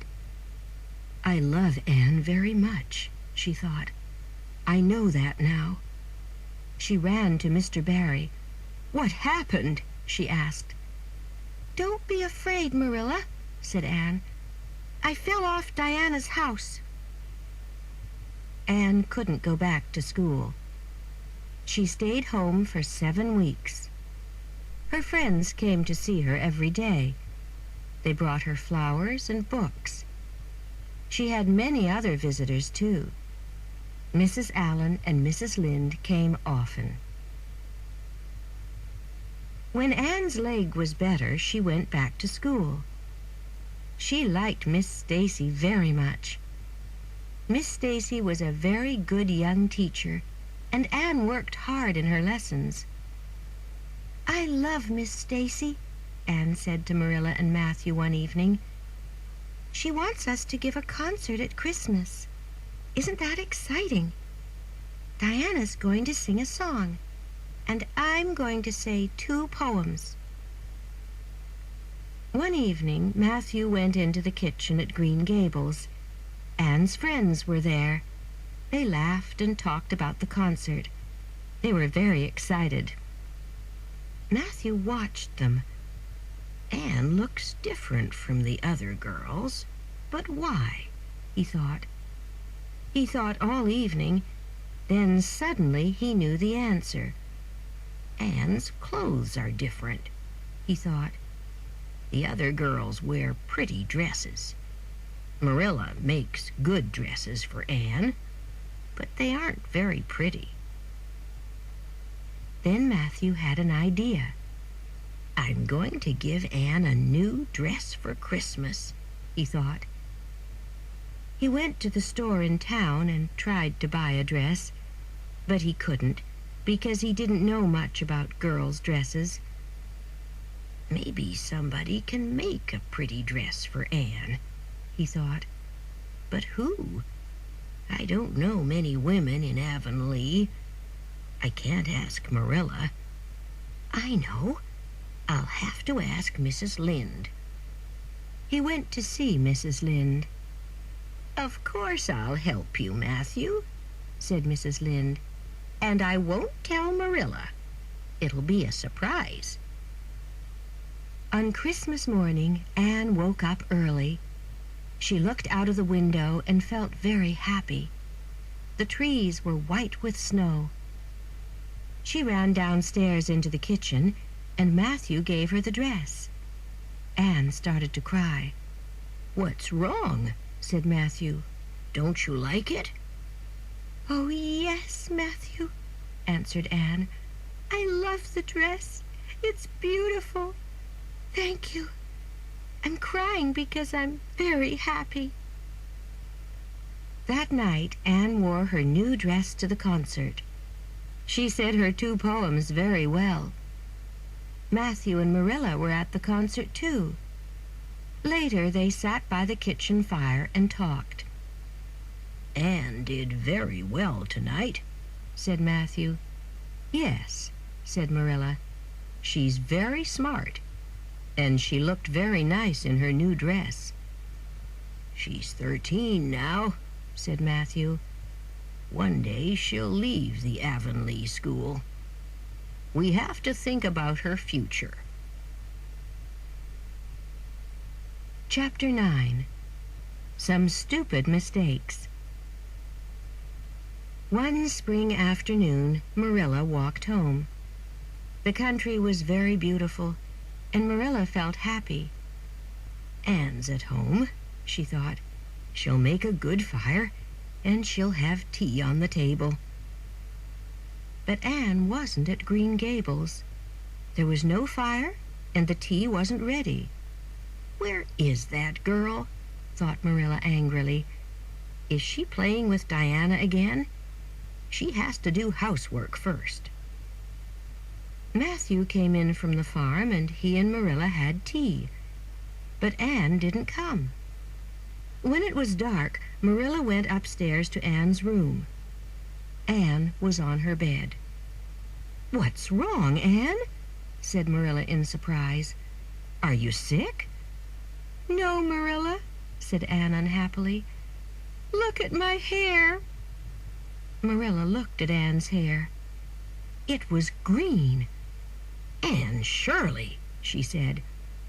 I love Anne very much, she thought. I know that now. She ran to Mr. Barry. What happened? She asked. "Don't be afraid, Marilla," said Anne. "I fell off Diana's house." Anne couldn't go back to school. She stayed home for 7 weeks. Her friends came to see her every day. They brought her flowers and books. She had many other visitors, too. Mrs. Allan and Mrs. Lynde came often. When Anne's leg was better, she went back to school. She liked Miss Stacy very much. Miss Stacy was a very good young teacher, and Anne worked hard in her lessons. "I love Miss Stacy," Anne said to Marilla and Matthew one evening. "She wants us to give a concert at Christmas. Isn't that exciting? Diana's going to sing a song, and I'm going to say 2 poems. One evening, Matthew went into the kitchen at Green Gables. Anne's friends were there. They laughed and talked about the concert. They were very excited. Matthew watched them. Anne looks different from the other girls. But why? He thought. He thought all evening. Then suddenly he knew the answer. Anne's clothes are different, he thought. The other girls wear pretty dresses. Marilla makes good dresses for Anne, but they aren't very pretty. Then Matthew had an idea. I'm going to give Anne a new dress for Christmas, he thought. He went to the store in town and tried to buy a dress, but he couldn't because he didn't know much about girls' dresses. Maybe somebody can make a pretty dress for Anne, he thought. But who? I don't know many women in Avonlea. I can't ask Marilla. I know. I'll have to ask Mrs. Lynde. He went to see Mrs. Lynde. Of course I'll help you, Matthew, said Mrs. Lynde. And I won't tell Marilla. It'll be a surprise. On Christmas morning, Anne woke up early. She looked out of the window and felt very happy. The trees were white with snow. She ran downstairs into the kitchen, and Matthew gave her the dress. Anne started to cry. What's wrong? Said Matthew. Don't you like it? Oh, yes, Matthew, answered Anne. I love the dress. It's beautiful. Thank you. I'm crying because I'm very happy. That night, Anne wore her new dress to the concert. She said her 2 poems very well. Matthew and Marilla were at the concert, too. Later, they sat by the kitchen fire and talked. Anne did very well tonight, said Matthew. Yes, said Marilla. She's very smart, and she looked very nice in her new dress. She's 13 now, said Matthew. One day she'll leave the Avonlea school. We have to think about her future. Chapter 9. Some Stupid Mistakes. One spring afternoon, Marilla walked home. The country was very beautiful, and Marilla felt happy. Anne's at home, she thought. She'll make a good fire, and she'll have tea on the table. But Anne wasn't at Green Gables. There was no fire, and the tea wasn't ready. Where is that girl? Thought Marilla angrily. Is she playing with Diana again? She has to do housework first. Matthew came in from the farm, and he and Marilla had tea. But Anne didn't come. When it was dark, Marilla went upstairs to Anne's room. Anne was on her bed. What's wrong, Anne? Said Marilla in surprise. Are you sick? No, Marilla, said Anne unhappily. Look at my hair. Marilla looked at Anne's hair. It was green. Anne Shirley, she said.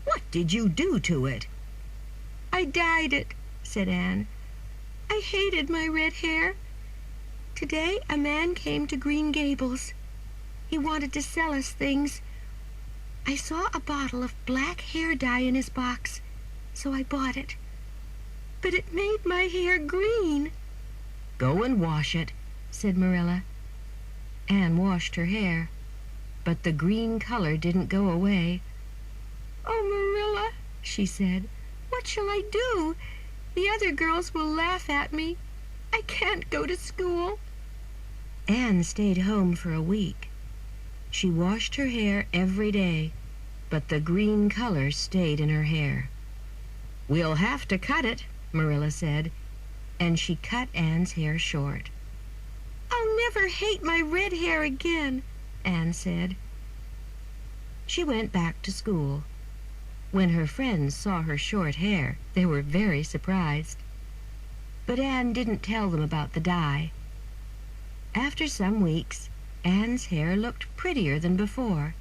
What did you do to it? I dyed it, said Anne. I hated my red hair. Today a man came to Green Gables. He wanted to sell us things. I saw a bottle of black hair dye in his box, so I bought it. But it made my hair green. Go and wash it, said Marilla. Anne washed her hair, but the green color didn't go away. Oh, Marilla, she said, what shall I do? The other girls will laugh at me. I can't go to school. Anne stayed home for a week. She washed her hair every day, but the green color stayed in her hair. We'll have to cut it, Marilla said. and she cut Anne's hair short. "I'll never hate my red hair again," Anne said. She went back to school. When her friends saw her short hair, they were very surprised. But Anne didn't tell them about the dye. After some weeks, Anne's hair looked prettier than before,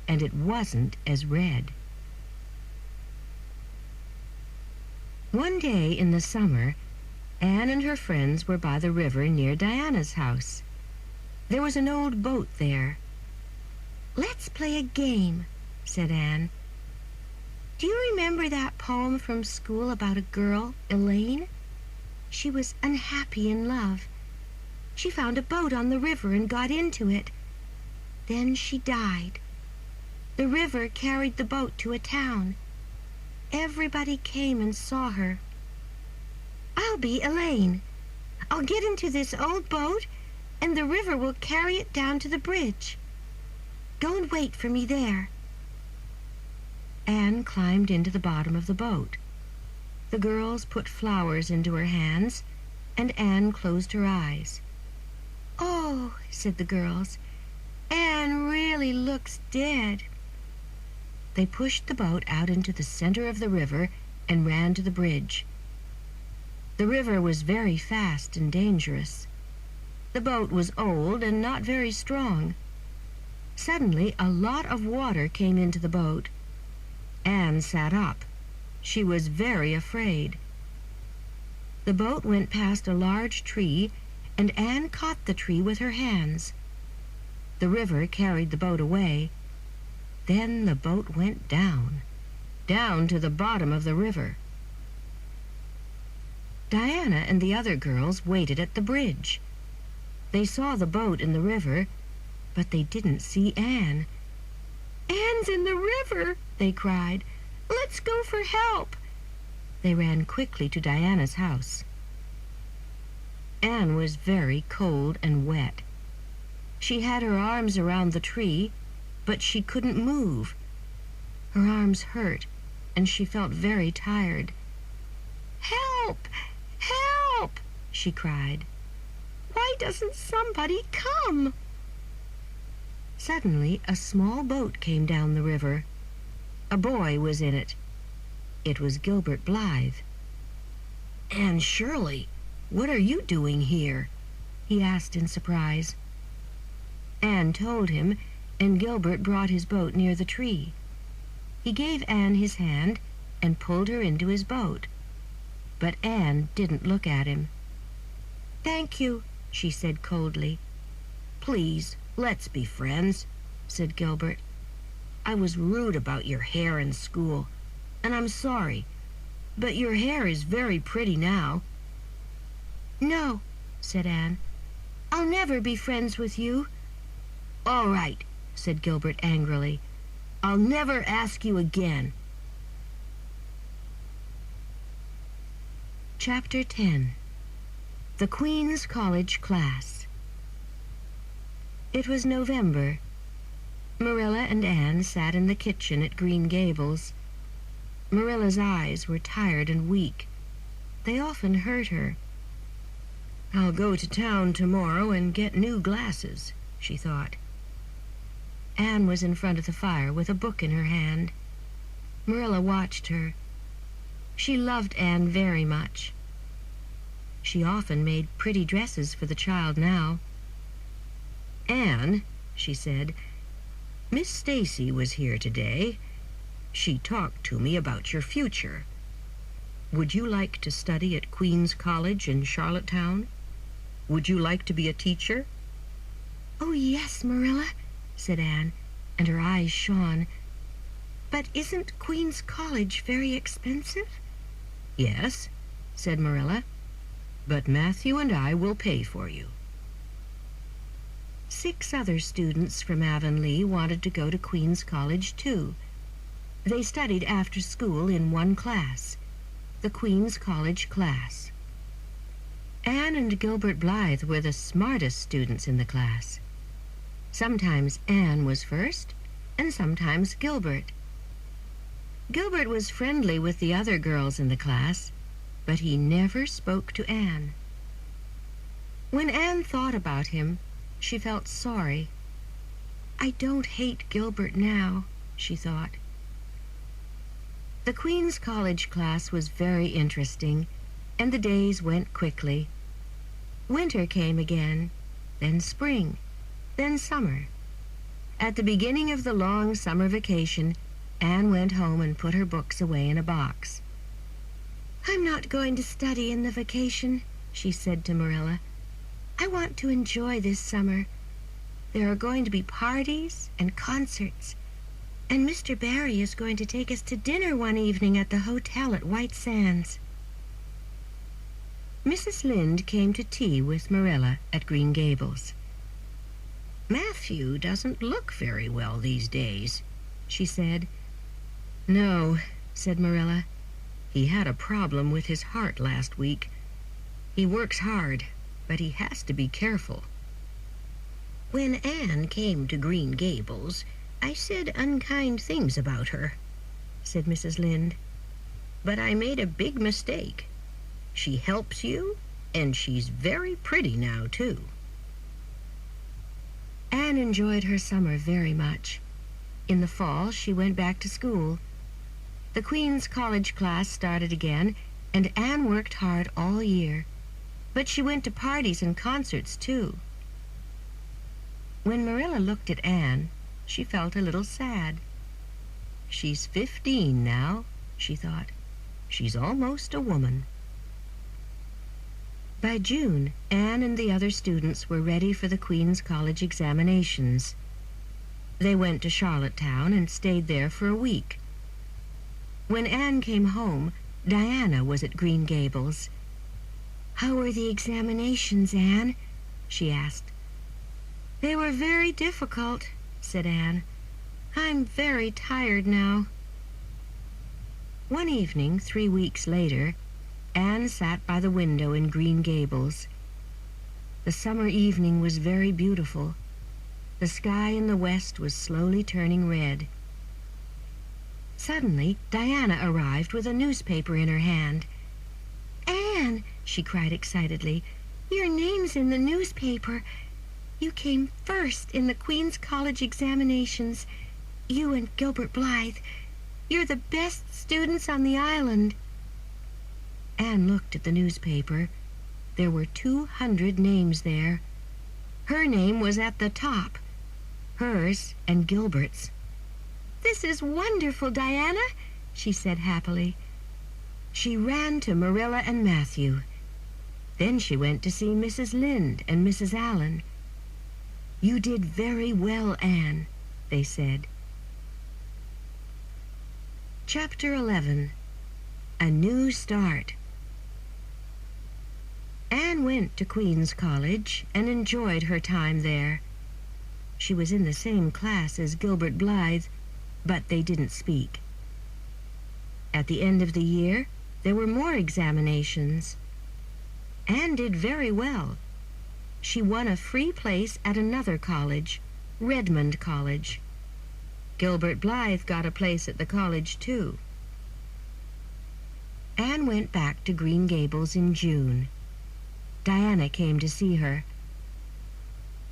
and it wasn't as red. One day in the summer, Anne and her friends were by the river near Diana's house. There was an old boat there. "Let's play a game," said Anne. "Do you remember that poem from school about a girl, Elaine? She was unhappy in love. She found a boat on the river and got into it. Then she died. The river carried the boat to a town. Everybody came and saw her. I'll be Elaine. I'll get into this old boat, and the river will carry it down to the bridge. Go and wait for me there." Anne climbed into the bottom of the boat. The girls put flowers into her hands, and Anne closed her eyes. "Oh," said the girls, "Anne really looks dead." They pushed the boat out into the center of the river and ran to the bridge. The river was very fast and dangerous. The boat was old and not very strong. Suddenly, a lot of water came into the boat. Anne sat up. She was very afraid. The boat went past a large tree, and Anne caught the tree with her hands. The river carried the boat away. Then the boat went down to the bottom of the river. Diana and the other girls waited at the bridge. They saw the boat in the river, but they didn't see Anne. "Anne's in the river!" they cried. "Let's go for help!" They ran quickly to Diana's house. Anne was very cold and wet. She had her arms around the tree, but she couldn't move. Her arms hurt, and she felt very tired. "Help! Help!" she cried. "Why doesn't somebody come?" Suddenly, a small boat came down the river. A boy was in it. It was Gilbert Blythe. "Anne Shirley, what are you doing here?" he asked in surprise. Anne told him, and Gilbert brought his boat near the tree. He gave Anne his hand and pulled her into his boat. But Anne didn't look at him. "Thank you," she said coldly. "Please, let's be friends," said Gilbert. "I was rude about your hair in school, and I'm sorry, but your hair is very pretty now." "No," said Anne. "I'll never be friends with you." "All right," said Gilbert angrily. "I'll never ask you again." Chapter 10. The Queen's College Class. It was November. Marilla and Anne sat in the kitchen at Green Gables. Marilla's eyes were tired and weak. They often hurt her. "I'll go to town tomorrow and get new glasses," she thought. Anne was in front of the fire with a book in her hand. Marilla watched her. She loved Anne very much. She often made pretty dresses for the child now. "Anne," she said, "Miss Stacy was here today. She talked to me about your future. Would you like to study at Queen's College in Charlottetown? Would you like to be a teacher?" "Oh, yes, Marilla," said Anne, and her eyes shone. "But isn't Queen's College very expensive?" "Yes," said Marilla, "but Matthew and I will pay for you." 6 other students from Avonlea wanted to go to Queen's College, too. They studied after school in one class, the Queen's College class. Anne and Gilbert Blythe were the smartest students in the class. Sometimes Anne was first, and sometimes Gilbert. Gilbert was friendly with the other girls in the class. but he never spoke to Anne. When Anne thought about him, she felt sorry. "I don't hate Gilbert now," she thought. The Queen's College class was very interesting, and the days went quickly. Winter came again, then spring, then summer. At the beginning of the long summer vacation, Anne went home and put her books away in a box. "I'm not going to study in the vacation," she said to Marilla. "I want to enjoy this summer. There are going to be parties and concerts, and Mr. Barry is going to take us to dinner one evening at the hotel at White Sands." Mrs. Lynde came to tea with Marilla at Green Gables. "Matthew doesn't look very well these days," she said. "No," said Marilla. "He had a problem with his heart last week. He works hard, but he has to be careful." "When Anne came to Green Gables, I said unkind things about her," said Mrs. Lynde. "But I made a big mistake. She helps you, and she's very pretty now, too." Anne enjoyed her summer very much. In the fall, she went back to school. The Queen's College class started again, and Anne worked hard all year. But she went to parties and concerts, too. When Marilla looked at Anne, she felt a little sad. "She's 15 now," she thought. "She's almost a woman." By June, Anne and the other students were ready for the Queen's College examinations. They went to Charlottetown and stayed there for a week. When Anne came home, Diana was at Green Gables. "How were the examinations, Anne?" she asked. "They were very difficult," said Anne. "I'm very tired now." One evening, 3 weeks later, Anne sat by the window in Green Gables. The summer evening was very beautiful. The sky in the west was slowly turning red. Suddenly, Diana arrived with a newspaper in her hand. "Anne," she cried excitedly, "your name's in the newspaper. You came first in the Queen's College examinations. You and Gilbert Blythe. You're the best students on the island." Anne looked at the newspaper. There were 200 names there. Her name was at the top. Hers and Gilbert's. "This is wonderful, Diana," she said happily. She ran to Marilla and Matthew. Then she went to see Mrs. Lynde and Mrs. Allan. "You did very well, Anne," they said. Chapter 11. A New Start. Anne went to Queen's College and enjoyed her time there. She was in the same class as Gilbert Blythe, but they didn't speak. At the end of the year, there were more examinations. Anne did very well. She won a free place at another college, Redmond College. Gilbert Blythe got a place at the college, too. Anne went back to Green Gables in June. Diana came to see her.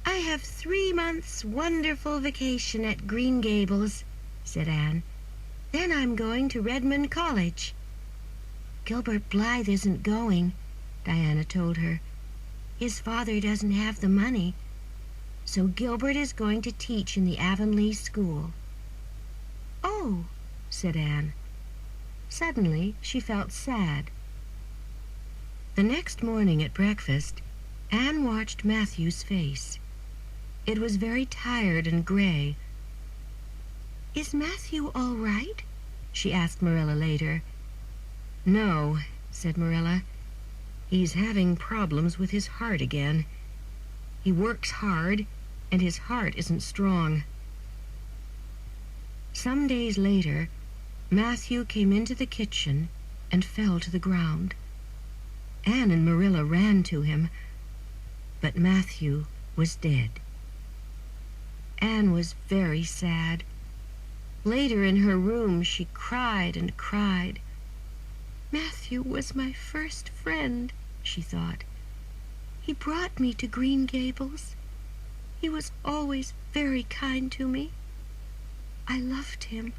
"I have 3 months' wonderful vacation at Green Gables," said Anne. "Then I'm going to Redmond College." "Gilbert Blythe isn't going," Diana told her. "His father doesn't have the money, so Gilbert is going to teach in the Avonlea school." "Oh," said Anne. Suddenly, she felt sad. The next morning at breakfast, Anne watched Matthew's face. It was very tired and gray. "Is Matthew all right?" she asked Marilla later. "No," said Marilla. "He's having problems with his heart again. He works hard, and his heart isn't strong." Some days later, Matthew came into the kitchen and fell to the ground. Anne and Marilla ran to him, but Matthew was dead. Anne was very sad. Later in her room, she cried and cried. Matthew was my first friend, she thought. He brought me to Green Gables. He was always very kind to me. I loved him.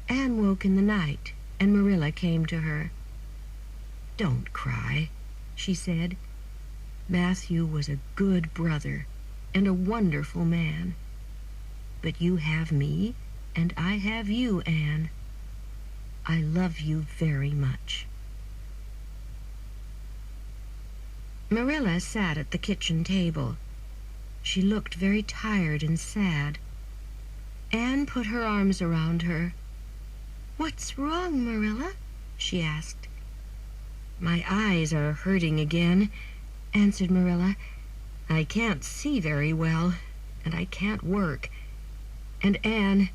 Anne woke in the night, and Marilla came to her. "Don't cry," she said. "Matthew was a good brother and a wonderful man. But you have me, and I have you, Anne. I love you very much." Marilla sat at the kitchen table. She looked very tired and sad. Anne put her arms around her. "What's wrong, Marilla?" she asked. "My eyes are hurting again," answered Marilla. "I can't see very well, and I can't work. And Anne,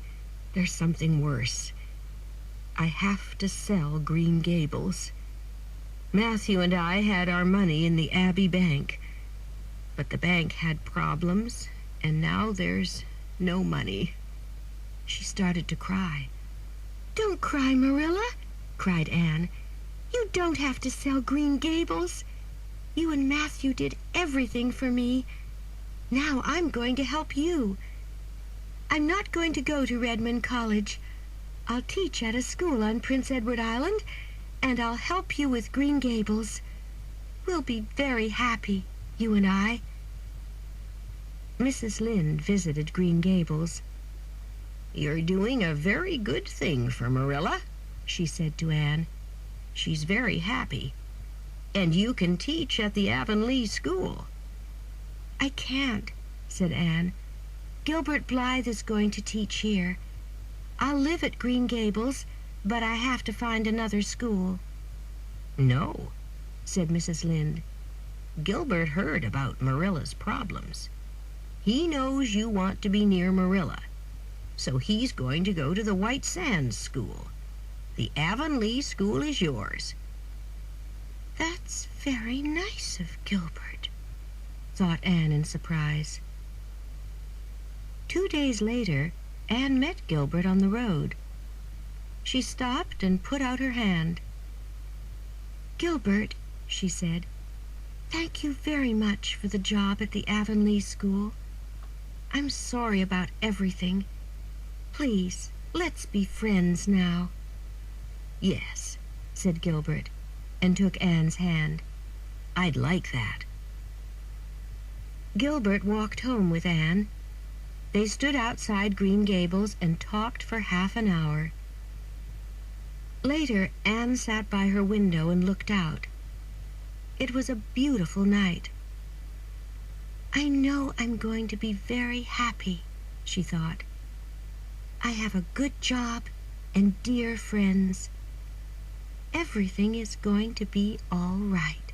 there's something worse. I have to sell Green Gables. Matthew and I had our money in the Abbey Bank, but the bank had problems, and now there's no money." She started to cry. "Don't cry, Marilla," cried Anne. "You don't have to sell Green Gables. You and Matthew did everything for me. Now I'm going to help you. I'm not going to go to Redmond College. I'll teach at a school on Prince Edward Island, and I'll help you with Green Gables. We'll be very happy, you and I." Mrs. Lynde visited Green Gables. "You're doing a very good thing for Marilla," she said to Anne. "She's very happy. And you can teach at the Avonlea school." "I can't," said Anne. "Gilbert Blythe is going to teach here. I'll live at Green Gables, but I have to find another school." "No," said Mrs. Lynde. "Gilbert heard about Marilla's problems. He knows you want to be near Marilla, so he's going to go to the White Sands School. The Avonlea school is yours." "That's very nice of Gilbert," thought Anne in surprise. 2 days later, Anne met Gilbert on the road. She stopped and put out her hand. "Gilbert," she said, "thank you very much for the job at the Avonlea school. I'm sorry about everything. Please, let's be friends now." "Yes," said Gilbert, and took Anne's hand. "I'd like that." Gilbert walked home with Anne. They stood outside Green Gables and talked for half an hour. Later, Anne sat by her window and looked out. It was a beautiful night. "I know I'm going to be very happy," she thought. "I have a good job and dear friends. Everything is going to be all right."